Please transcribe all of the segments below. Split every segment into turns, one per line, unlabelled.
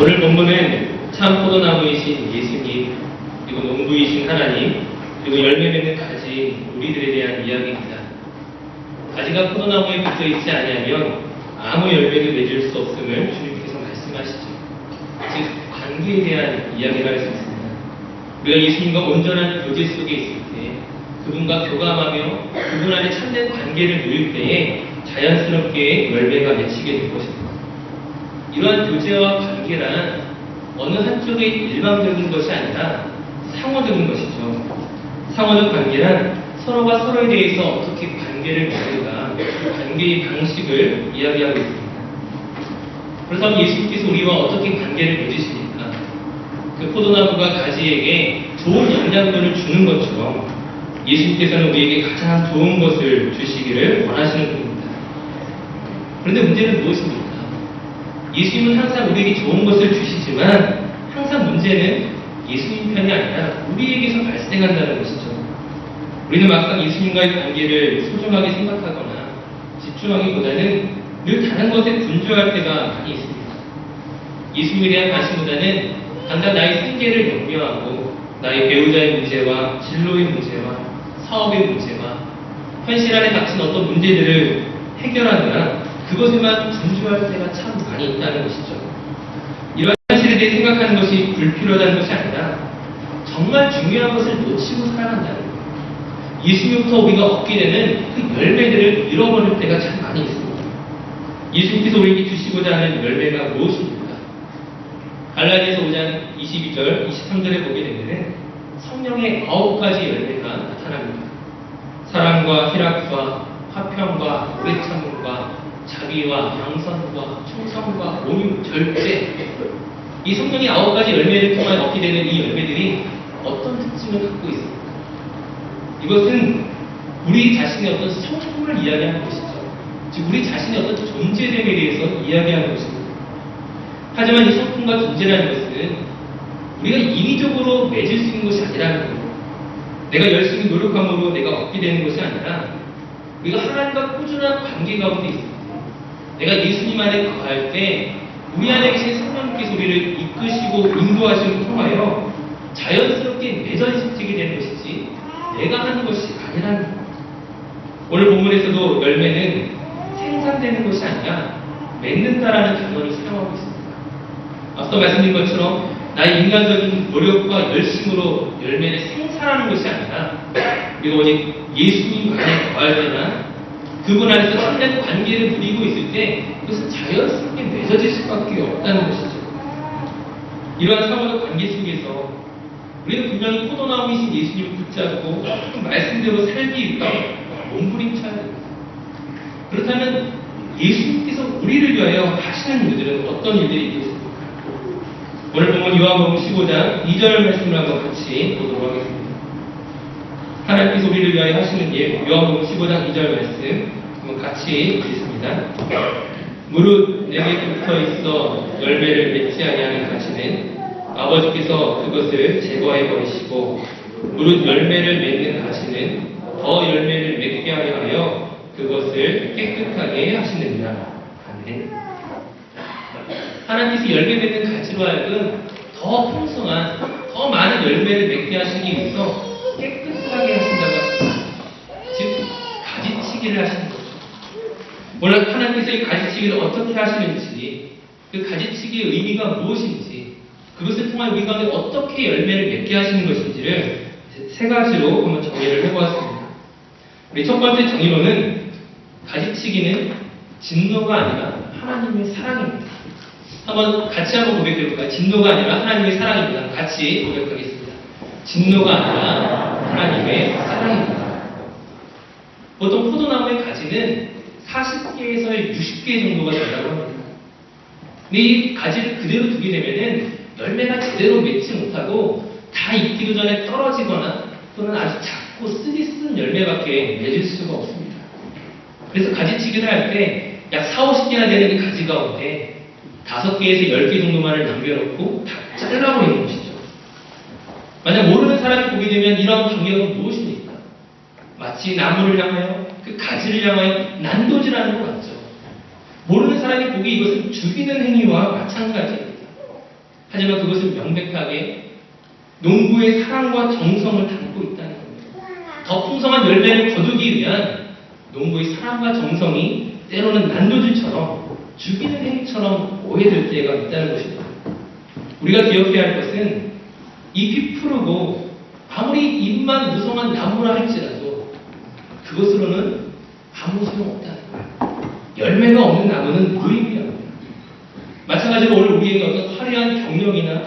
오늘 본문은 참 포도나무이신 예수님, 그리고 농부이신 하나님, 그리고 열매 맺는 가지 우리들에 대한 이야기입니다. 가지가 포도나무에 붙어 있지 않으면 아무 열매도 맺을 수 없음을 주님께서 말씀하시죠. 즉 관계에 대한 이야기를 할 수 있습니다. 우리가 예수님과 온전한 교제 속에 있을 때, 그분과 교감하며 그분 안에 참된 관계를 누릴 때에 자연스럽게 열매가 맺히게 될 것입니다. 이러한 교제와 관계란 어느 한쪽의 일방적인 것이 아니라 상호적인 것이죠. 상호적 관계란 서로가 서로에 대해서 어떻게 관계를 맺는가, 그 관계의 방식을 이야기하고 있습니다. 그래서 예수님께서 우리와 어떻게 관계를 맺으십니까? 그 포도나무가 가지에게 좋은 영양분을 주는 것처럼 예수님께서는 우리에게 가장 좋은 것을 주시기를 원하시는 분입니다. 그런데 문제는 무엇입니까? 예수님은 항상 우리에게 좋은 것을 주시지만 항상 문제는 예수님 편이 아니라 우리에게서 발생한다는 것이죠. 우리는 막상 예수님과의 관계를 소중하게 생각하거나 집중하기보다는 늘 다른 것에 분주할 때가 많이 있습니다. 예수님에 대한 관심보다는 당장 나의 생계를 영위하고 나의 배우자의 문제와 진로의 문제와 사업의 문제와 현실 안에 닥친 어떤 문제들을 해결하느라 그것에만 분주할 때가 참 많이 있다는 것이죠. 이러한 현실에 대해 생각하는 것이 불필요하다는 것이 아니라 정말 중요한 것을 놓치고 살아간다는 거예요. 예수님부터 우리가 얻게 되는 그 열매들을 잃어버릴 때가 참 많이 있습니다. 예수님께서 우리에게 주시고자 하는 열매가 무엇입니까? 갈라디아서 5장 22절, 23절에 보게 되면 성령의 9가지 열매가 나타납니다. 사랑과 희락과 화평과 오래 참음과 자비와 양선과 충성과 온유, 절제. 이 성령의 9가지 열매를 통해 얻게 되는 이 열매들이 어떤 특징을 갖고 있습니까? 이것은 우리 자신의 어떤 성품을 이야기하는 것이죠. 즉 우리 자신의 어떤 존재됨에 대해서 이야기하는 것입니다. 하지만 이 성품과 존재라는 것은 우리가 인위적으로 맺을 수 있는 것이 아니라는 거예요. 내가 열심히 노력함으로 내가 얻게 되는 것이 아니라 우리가 하나님과 꾸준한 관계 가운데 있습니다. 내가 예수님 안에 거할 때 우리 안에 계신 성령님께서 우리를 이끄시고 인도하심을 통하여 자연스럽게 맺어지게 되는 것이지 내가 하는 것이 아니라는 거예요. 오늘 본문에서도 열매는 생산되는 것이 아니라 맺는다라는 단어를 사용하고 있습니다. 앞서 말씀드린 것처럼 나의 인간적인 노력과 열심으로 열매를 생산하는 것이 아니라 우리가 오직 예수님 안에 거할 때나 그분 안에서 참된 관계를 누리고 있을 때 그것은 자연스럽게 맺어질 수밖에 없다는 것이죠. 이러한 상호적 관계 속에서 우리는 분명히 포도나무이신 예수님을 붙잡고 그 말씀대로 살기 위해 몸부림쳐야 됩니다. 그렇다면 예수님께서 우리를 위하여 하시는 일들은 어떤 일들이 있겠습니까? 오늘 보면 요한복음 15장 2절 말씀을 한번 같이 보도록 하겠습니다. 하나님께서 우리를 위하여 하시는 일, 요한복음 15장 2절 말씀 한번 같이 읽습니다. 무릇 내게 붙어 있어 열매를 맺지 아니하는 가지는 아버지께서 그것을 제거해 버리시고 무릇 열매를 맺는 가지는 더 열매를 맺게 하여 그것을 깨끗하게 하시느니라. 아멘. 하나님께서 열매 맺는 가지로 하여금 더 풍성한, 더 많은 열매를 맺게 하시기 위해서 깨끗하게 하신다고 했습니다. 즉 가지치기를 하시는 거죠. 오늘 하나님께서 이 가지치기를 어떻게 하시는지, 그 가지치기의 의미가 무엇인지, 그것을 통해 우리 가운데 어떻게 열매를 맺게 하시는 것인지를 세 가지로 한번 정리를 해보았습니다. 우리 첫 번째 정의로는 가지치기는 진노가 아니라 하나님의 사랑입니다. 같이 한번 고백해볼까요? 진노가 아니라 하나님의 사랑입니다. 같이 고백하겠습니다. 진노가 아니라 하나님의 사랑입니다. 보통 포도나무의 가지는 40개에서 60개 정도가 된다고 합니다. 근데 이 가지를 그대로 두게 되면은 열매가 제대로 맺지 못하고 다 익기도 전에 떨어지거나 또는 아주 작고 쓰기 쓴 열매밖에 맺을 수가 없습니다. 그래서 가지치기를 할 때 약 40-50개나 되는 이 가지 가운데 5개에서 10개 정도만을 남겨놓고 다 잘라버리는 것이죠. 만약 모르는 사람이 보게 되면 이런 방법은 무엇입니까? 마치 나무를 향하여 그 가지를 향하여 난도질하는 것 같죠. 모르는 사람이 보기 이것은 죽이는 행위와 마찬가지입니다. 하지만 그것은 명백하게 농부의 사랑과 정성을 담고 있다는 겁니다. 더 풍성한 열매를 거두기 위한 농부의 사랑과 정성이 때로는 난도질처럼 죽이는 행위처럼 오해될 때가 있다는 것입니다. 우리가 기억해야 할 것은 잎이 푸르고 아무리 잎만 무성한 나무라 할지라도 그것으로는 아무 소용없다는 거예요. 열매가 없는 나무는 무의미합니다. 마찬가지로 오늘 우리에게 어떤 화려한 경력이나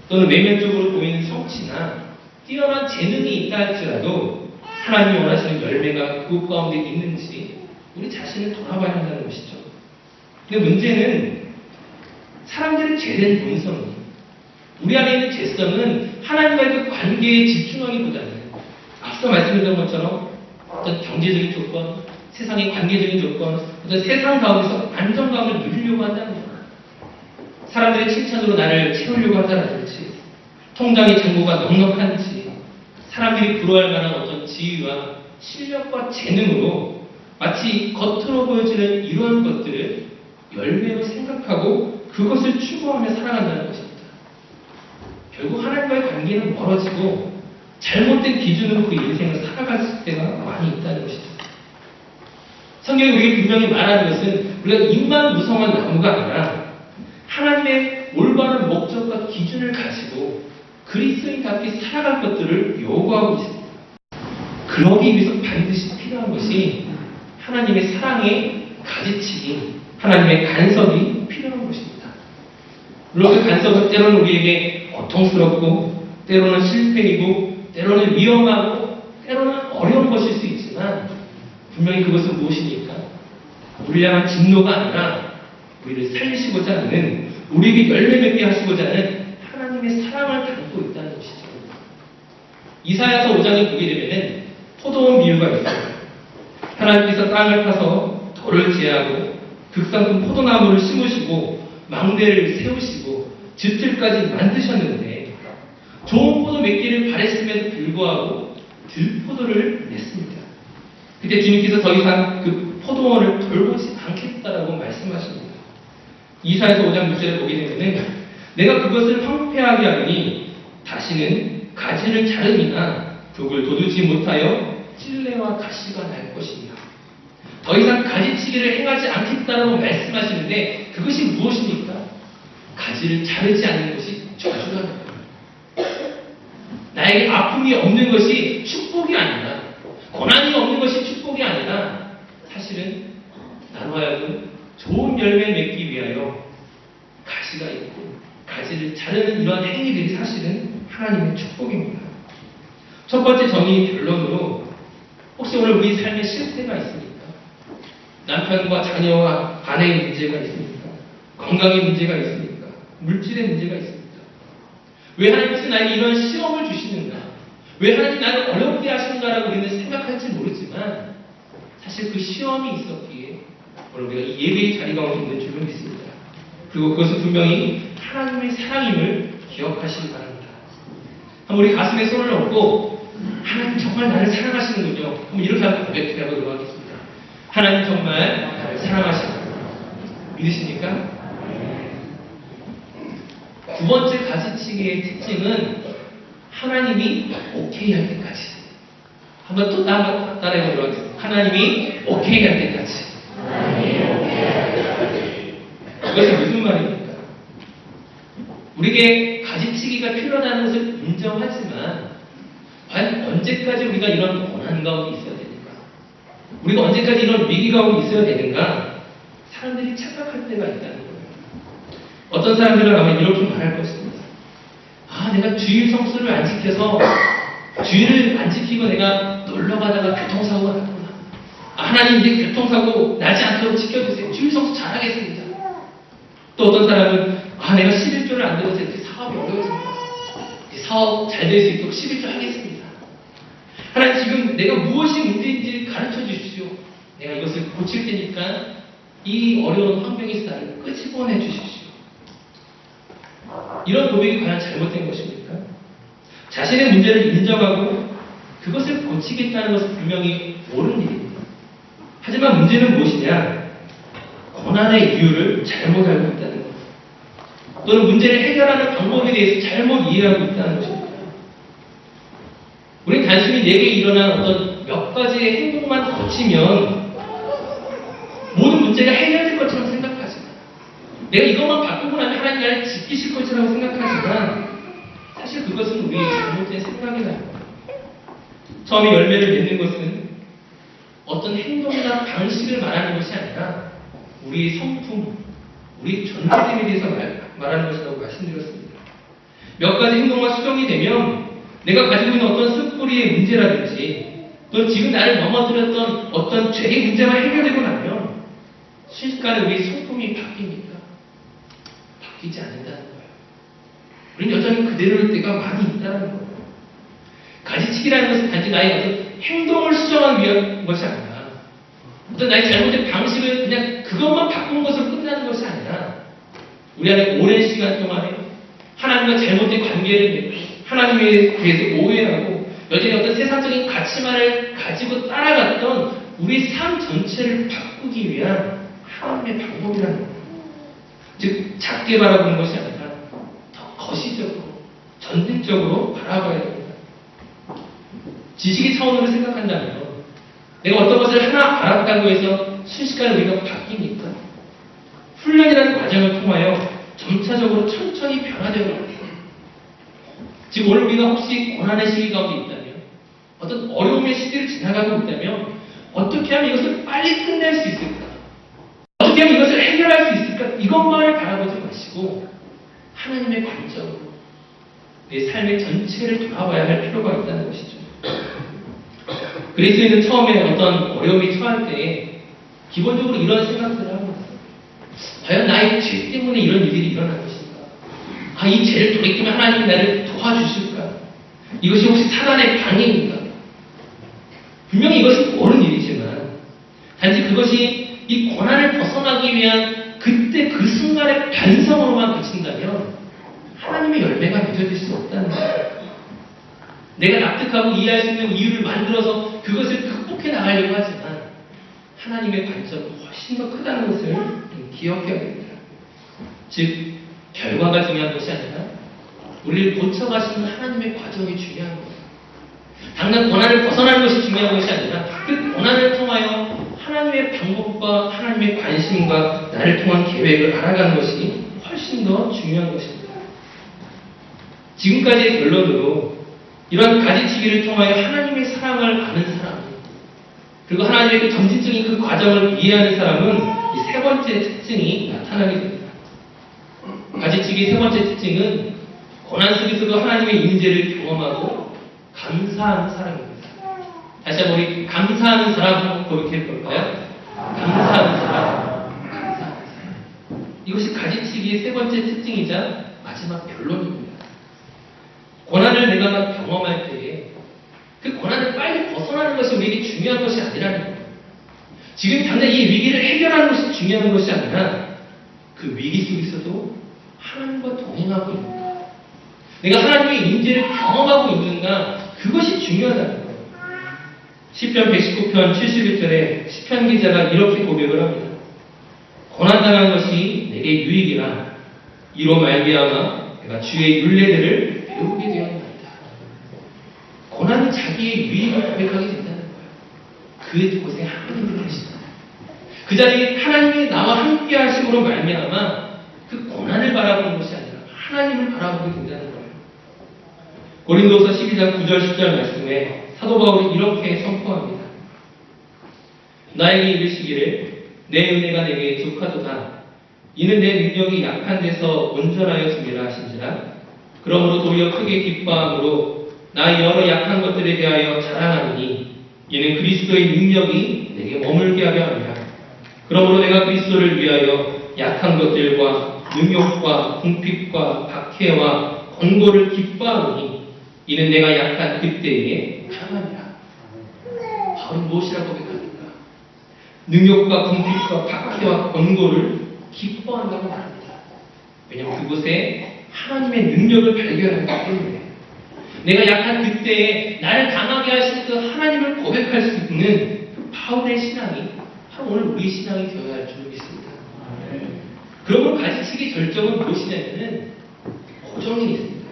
또는 외면적으로 보이는 성취나 뛰어난 재능이 있다 할지라도 하나님이 원하시는 열매가 그곳 가운데 있는지 우리 자신을 돌아봐야 한다는 것이죠. 근데 문제는 사람들의 죄된 본성이 우리 안에 있는 죄성은 하나님과의 그 관계에 집중하기보다는 앞서 말씀드렸던 것처럼 어떤 경제적인 조건, 세상의 관계적인 조건, 어떤 세상 가운데서 안정감을 누리려고 한다는 거예요. 사람들의 칭찬으로 나를 채우려고 한다든지, 통장의 잔고가 넉넉한지, 사람들이 부러워할 만한 어떤 지위와 실력과 재능으로 마치 겉으로 보여지는 이러한 것들을 열매로 생각하고 그것을 추구하며 살아간다는 것입니다. 결국 하나님과의 관계는 멀어지고 잘못된 기준으로 그 인생을 살아갈 때가 많이 있다는 것이죠. 성경이 우리에게 분명히 말하는 것은 우리가 잎만 무성한 나무가 아니라 하나님의 올바른 목적과 기준을 가지고 그리스도인답게 살아갈 것들을 요구하고 있습니다. 그러기 위해서 반드시 필요한 것이 하나님의 사랑의 가지치기, 하나님의 간섭이 필요한 것입니다. 물론 그 간섭은 때로는 우리에게 고통스럽고 때로는 실패이고 때로는 위험하고 때로는 어려운 것일 수 있지만 분명히 그것은 무엇입니까? 우리를 향한 진노가 아니라 우리를 살리시고자 하는, 우리에게 열매 맺게 하시고자 하는 하나님의 사랑을 담고 있다는 것이죠. 이사야서 5장에 보게 되면은 포도원 비유가 있어요. 하나님께서 땅을 파서 돌을 제하고 극상품 포도나무를 심으시고 망대를 세우시고 즙틀까지 만드셨는데 좋은 포도 맺기를 바랬음에도 불구하고 들포도를 냈습니다. 그때 주님께서 더 이상 그 포도원을 돌보지 않겠다라고 말씀하십니다. 이사야서 5장 6절에 보게 되면은 내가 그것을 황폐하게 하니 다시는 가지를 자름이나 벽을 돋우지 못하여 찔레와 가시가 날 것이며 더 이상 가지치기를 행하지 않겠다라고 말씀하시는데 그것이 무엇입니까? 가지를 자르지 않는 것이 저주라는 거예요. 나에게 아픔이 없는 것이 축복이 아니라, 고난이 없는 것이 축복이 아니라 사실은 나로 하여금 좋은 열매를 맺기 위하여 가시가 있고 가지를 자르는 이러한 행위들이 사실은 하나님의 축복입니다. 첫 번째 정의 결론으로 혹시 오늘 우리 삶에 실패가 있습니까? 남편과 자녀와 아내의 문제가 있습니까? 건강의 문제가 있습니까? 물질의 문제가 있습니까? 왜 하나님께서 나에게 이런 시험을 주시는가? 왜 하나님 나를 어렵게 하시는가라고 우리는 생각할지 모르지만 사실 그 시험이 있었기에 오늘 우리가 이 예배의 자리 가운데 있는 줄을 믿습니다. 그리고 그것은 분명히 하나님의 사랑임을 기억하시기 바랍니다. 한번 우리 가슴에 손을 얹고 하나님 정말 나를 사랑하시는군요. 한번 이렇게 한번 고백해 보도록 하겠습니다. 하나님 정말 나를 사랑하시는군요. 믿으십니까? 두 번째 가지치기의 특징은 하나님이 오케이 할 때까지. 한번 또 따라해 보도록 하겠습니다. 하나님이 오케이 할 때까지. 그것이 무슨 말입니까? 우리에게 가지치기가 필요하다는 것을 인정하지만 과연 언제까지 우리가 이런 고난 가운데 있어야 되는가? 우리가 언제까지 이런 위기 가운데 있어야 되는가? 사람들이 착각할 때가 있다는 거예요. 어떤 사람들은 아마 이렇게 말할 것입니다. 아, 내가 주일 성수를 안 지켜서 주일을 안 지키고 내가 놀러 가다가 교통사고가 났구나. 아, 하나님 이제 교통사고 나지 않도록 지켜주세요. 주일 성수 잘하겠습니다. 또 어떤 사람은 아, 내가 11조를 안 들어서 이렇게 사업이 어려워집니다. 사업 잘 될 수 있도록 11조 하겠습니다. 하나님 지금 내가 무엇이 문제인지 가르쳐 주십시오. 내가 이것을 고칠 테니까 이 어려운 환경에서 나를 끄집어내 주십시오. 이런 고백이 과연 잘못된 것입니까? 자신의 문제를 인정하고 그것을 고치겠다는 것은 분명히 옳은 일입니다. 하지만 문제는 무엇이냐? 고난의 이유를 잘못 알고 있다는 것. 또는 문제를 해결하는 방법에 대해서 잘못 이해하고 있다는 것입니다. 우리는 단순히 내게 일어난 어떤 몇 가지의 행동만 거치면 모든 문제가 해결될 것처럼 생각하지만, 내가 이것만 바꾸고 나면 하나님 나를 지키실 것이라고 생각하지만, 사실 그것은 우리의 잘못된 생각이라는 거예요. 처음에 열매를 맺는 것은 어떤 행동이나 방식을 말하는 것이 아니라 우리의 성품, 우리의 존재됨에 대해서 말하는 것이라고 말씀드렸습니다. 몇 가지 행동만 수정이 되면 내가 가지고 있는 어떤 습고리의 문제라든지 또 지금 나를 넘어뜨렸던 어떤 죄의 문제만 해결되고 나면 순식간에 우리의 성품이 바뀝니까? 바뀌지 않는다는 거예요. 우리는 여전히 그대로일 때가 많이 있다는 거예요. 가지치기라는 것은 단지 나의 어떤 행동을 수정하기 위한 것이 아니라 어떤 나의 잘못된 방식을 그냥 그것만 바꾼 것으로 끝나는 것이 아니라 우리 안에 오랜 시간 동안에 하나님과 잘못된 관계를 맺고 하나님에 대해서 오해하고 여전히 어떤 세상적인 가치만을 가지고 따라갔던 우리 삶 전체를 바꾸기 위한 하나님의 방법이라는 거예요. 즉 작게 바라보는 것이 아니라 더 거시적으로 전능적으로 바라봐야 됩니다. 지식의 차원으로 생각한다면 내가 어떤 것을 하나 알았다고 해서 순식간에 우리가 바뀝니까? 훈련이라는 과정을 통하여 점차적으로 천천히 변화되는 거예요. 지금 오늘 우리가 혹시 고난의 시기 가운데 있다면, 어떤 어려움의 시기를 지나가고 있다면 어떻게 하면 이것을 빨리 끝낼 수 있을까? 어떻게 하면 이것을 해결할 수 있을까? 이것만을 바라보지 마시고 하나님의 관점으로 내 삶의 전체를 돌아봐야 할 필요가 있다는 것이죠. 그리스도인은 처음에 어떤 어려움이 처할 때에 기본적으로 이런 생각들을 합니다. 과연 나의 죄 때문에 이런 일들이 일어난 것인가? 이 죄를 돌이키면 하나님이 나를 도와주실까? 이것이 혹시 사단의 방해인가? 분명히 이것은 옳은 일이지만 단지 그것이 이 고난을 벗어나기 위한 그때 그 순간의 반성으로만 그친다면 하나님의 열매가 맺어질 수 없다는 거예요. 내가 납득하고 이해할 수 있는 이유를 만들어서 그것을 극복해 나가려고 하지만 하나님의 관점은 훨씬 더 크다는 것을 기억해야 됩니다. 즉 결과가 중요한 것이 아니라 우리를 고쳐가시는 하나님의 과정이 중요한 거예요. 당장 고난을 벗어나는 것이 중요한 것이 아니라 그 고난을 통하여 하나님의 방법과 하나님의 관심과 나를 통한 계획을 알아가는 것이 훨씬 더 중요한 것입니다. 지금까지의 결론으로 이러한 가지치기를 통하여 하나님의 사랑을 아는 사람, 그리고 하나님의 그 점진적인 그 과정을 이해하는 사람은 이 세 번째 특징이 나타나게 됩니다. 가지치기의 세 번째 특징은 고난 속에서도 하나님의 임재를 경험하고 감사하는 사람입니다. 다시 한번 우리 감사하는 사람 한번 고백해 볼까요? 감사하는 사람, 감사하는 사람. 이것이 가지치기의 세 번째 특징이자 마지막 결론입니다. 고난을 내가 경험할 때에 그 고난을 빨리 벗어나는 것이 우리에게 중요한 것이 아니라는 거예요. 지금 당장 이 위기를 해결하는 것이 중요한 것이 아니라 그 위기 속에서도 하나님과 동행하고 있는가, 내가 하나님의 임재를 경험하고 있는가, 그것이 중요하다는 거예요. 시편 119편 71절에 시편 기자가 이렇게 고백을 합니다. 고난당한 것이 내게 유익이라 이로 말미암아 내가 주의 율례들을 배우게 되었나이다. 고난은 자기의 유익을 고백하게 된다는 거예요. 그곳에 하나님이 계시다. 그 자리에 하나님이 나와 함께 하심으로 말미암아 그 고난을 바라보는 것이 아니라 하나님을 바라보게 된다는 거예요. 고린도서 12장 9절 10절 말씀에 사도 바울이 이렇게 선포합니다. 나에게 이르시기를 내 은혜가 내게 족하도다. 이는 내 능력이 약한 데서 온전하여 주리라 하신지라. 그러므로 도리어 크게 기뻐함으로 나의 여러 약한 것들에 대하여 자랑하노니 이는 그리스도의 능력이 내게 머물게 하려 함이라. 그러므로 내가 그리스도를 위하여 약한 것들과 능욕과 궁핍과 박해와 권고를 기뻐하노니 이는 내가 약한 그때에 강함이라. 바울은 무엇이라고 고백합니까? 능욕과 궁핍과 박해와 권고를 기뻐한다고 말합니다. 왜냐하면 그곳에 하나님의 능력을 발견하기 때문에 내가 약한 그때에 나를 강하게 하신 그 하나님을 고백할 수 있는 그 바울의 신앙이 바로 오늘 우리 신앙이 되어야 할 줄 믿습니다. 그러므로 가지치기 절정은 무엇이냐면은 고정이 있습니다.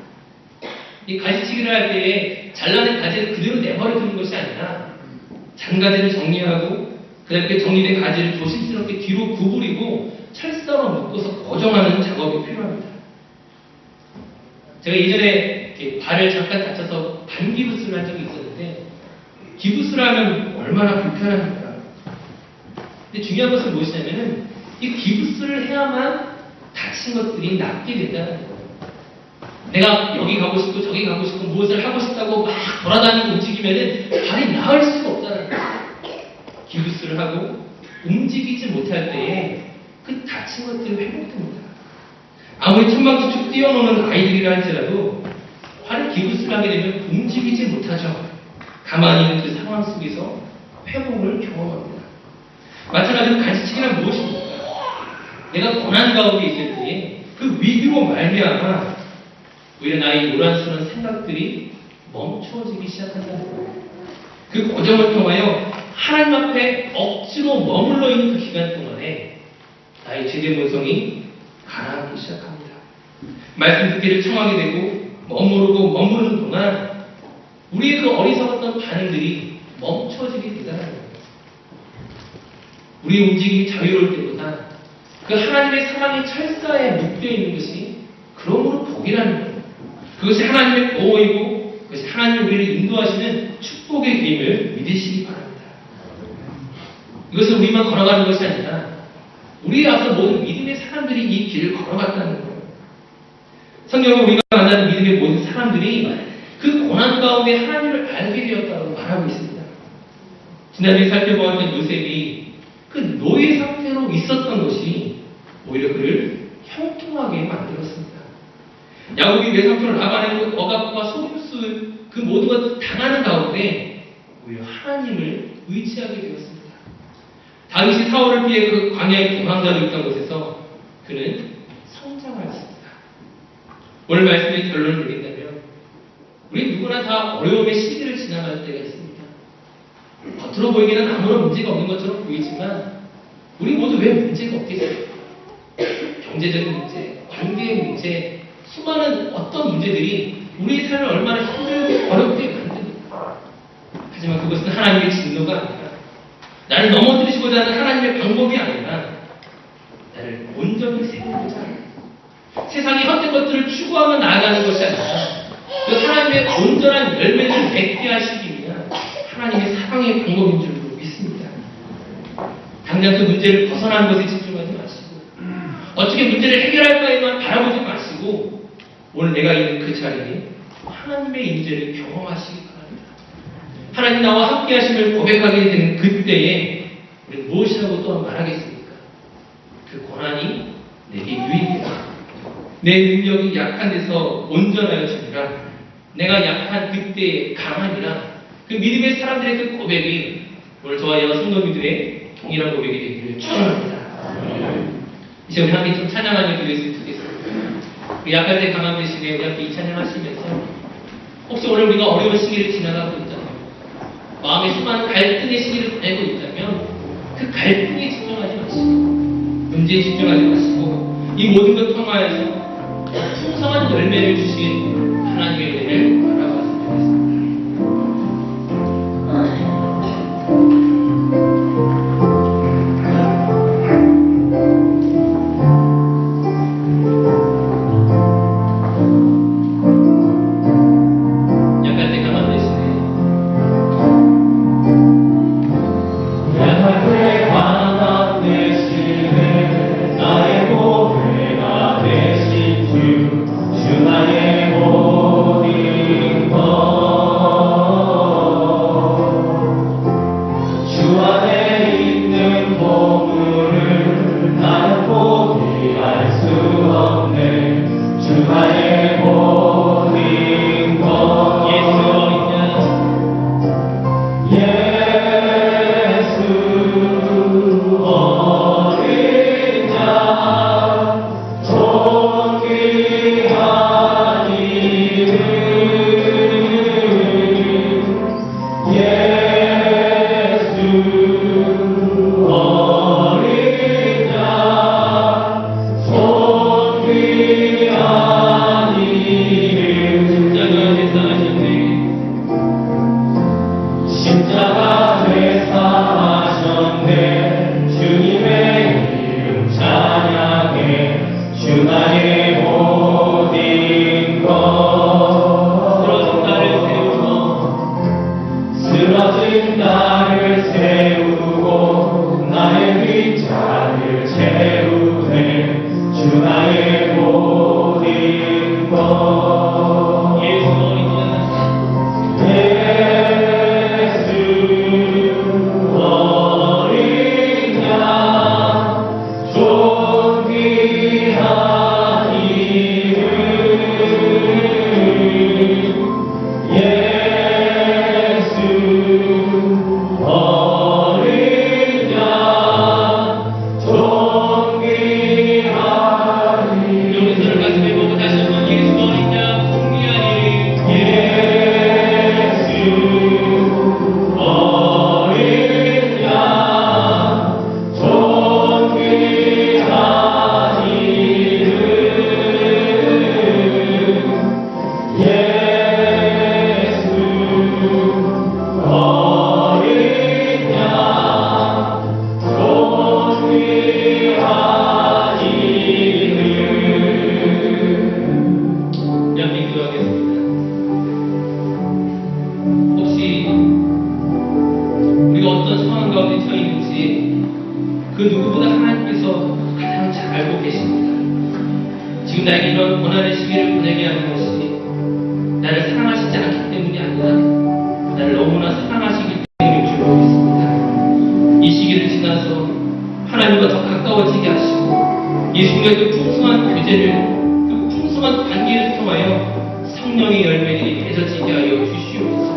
이 가지치기를 할 때에 잘라낸 가지를 그대로 내버려 두는 것이 아니라 잔가지를 정리하고 그다음에 그 정리된 가지를 조심스럽게 뒤로 구부리고 철사로 묶어서 고정하는 작업이 필요합니다. 제가 예전에 이렇게 발을 잠깐 다쳐서 반기부스를 한 적이 있었는데 기부스를 하면 얼마나 불편합니까? 근데 중요한 것은 무엇이냐면은 이 기부스를 해야만 다친 것들이 낫게 된다는 거예요. 내가 여기 가고 싶고 저기 가고 싶고 무엇을 하고 싶다고 막 돌아다니고 움직이면은 발이 나을 수가 없다는 거예요. 기부스를 하고 움직이지 못할 때에 그 다친 것들이 회복됩니다. 아무리 천방지축 뛰어노는 아이들이라 할지라도 발에 기부스를 하게 되면 움직이지 못하죠. 가만히 있는 그 상황 속에서 회복을 경험합니다. 마찬가지로 가지치기란 무엇입니까? 내가 고난 가운데 있을 때에 그 위기로 말미암아 오히려 나의 요란스러운 생각들이 멈추어지기 시작한다는 거예요. 그 고정을 통하여 하나님 앞에 억지로 머물러 있는 그 기간 동안에 나의 죄대문성이 가라앉기 시작합니다. 말씀 듣기를 청하게 되고 머무르는 동안 우리의 그 어리석었던 반응들이 멈춰지게 되다는 거예요. 우리의 움직임이 자유로울 때보다 그 하나님의 사랑의 철사에 묶여 있는 것이 그러므로 복이라는 거예요. 그것이 하나님의 보호이고 그것이 하나님이 우리를 인도하시는 축복의 길임을 믿으시기 바랍니다. 이것은 우리만 걸어가는 것이 아니라 우리에 앞서 모든 믿음의 사람들이 이 길을 걸어갔다는 거예요. 성경은 우리가 만나는 믿음의 모든 사람들이 그 고난 가운데 하나님을 알게 되었다고 말하고 있습니다. 지난주에 살펴보았던 요셉이 그 노예 상태로 있었던 것이 오히려 그를 형통하게 만들었습니다. 야곱이 외삼촌 라반의 억압과 속임수 그 모든 것을 당하는 가운데 오히려 하나님을 의지하게 되었습니다. 다윗이 사울을 피해 그 광야의 도망자로 있던 곳에서 그는 성장하였습니다. 오늘 말씀의 결론을 내린다면 우리 누구나 다 어려움의 시기를 지나갈 때가 있습니다. 겉으로 보이기는 아무런 문제가 없는 것처럼 보이지만 우리 모두 왜 문제가 없겠어요? 경제적인 문제, 관계의 문제, 수많은 어떤 문제들이 우리의 삶을 얼마나 힘들고 어렵게 만듭니다. 하지만 그것은 하나님의 진노가 아니라 나를 넘어뜨리시고자 하는 하나님의 방법이 아니라 나를 온전히 세우고자 하는 세상의 헛된 것들을 추구하며 나아가는 것이 아니라 그 하나님의 온전한 열매를 맺게 하시기 위한 하나님의 사랑의 방법인 줄 믿습니다. 당장 그 문제를 벗어나는 것에 집중하지 마시고 어떻게 문제를 해결할까에만 바라보지 마시고 오늘 내가 있는 그 자리에 하나님의 인재를 경험하시기 바랍니다. 하나님 나와 함께 하심을 고백하게 되는 그때에 우리는 무엇이라고 또 말하겠습니까? 그 고난이 내게 유익이다. 내 능력이 약한 데서 온전하여 주니라. 내가 약한 그때에 강하니라. 그 믿음의 사람들의 그 고백이 오늘 저와 여러 성도님들의 동일한 고백이 되기를 축원합니다. 이제 우리 함께 좀 찬양하며 기도했으면 좋겠습니다. 우리 약할 때 강한 대신에 우리 함께 이 찬양하시면서 혹시 오늘 우리가 어려운 시기를 지나가고 있다면 마음에 수많은 갈등의 시기를 보내고 있다면 그 갈등에 집중하지 마시고 문제에 집중하지 마시고 이 모든 것 통하여서 풍성한 열매를 주신 하나님의 은혜를 바라봤으면 좋겠습니다. 예수님과의 그 풍성한 교제를, 그 풍성한 관계를 통하여 성령의 열매들이 맺어지게 하여 주시옵소서.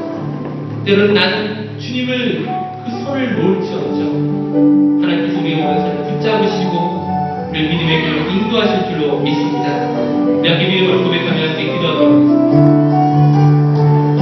때로는 나는 주님을 그 손을 놓을지어정 하나님께서 우리의 오른손을 붙잡으시고 우리를 믿음의 길로 인도하실 줄로 믿습니다. 우리 함께 믿음으로 고백하며 함께 기도하도록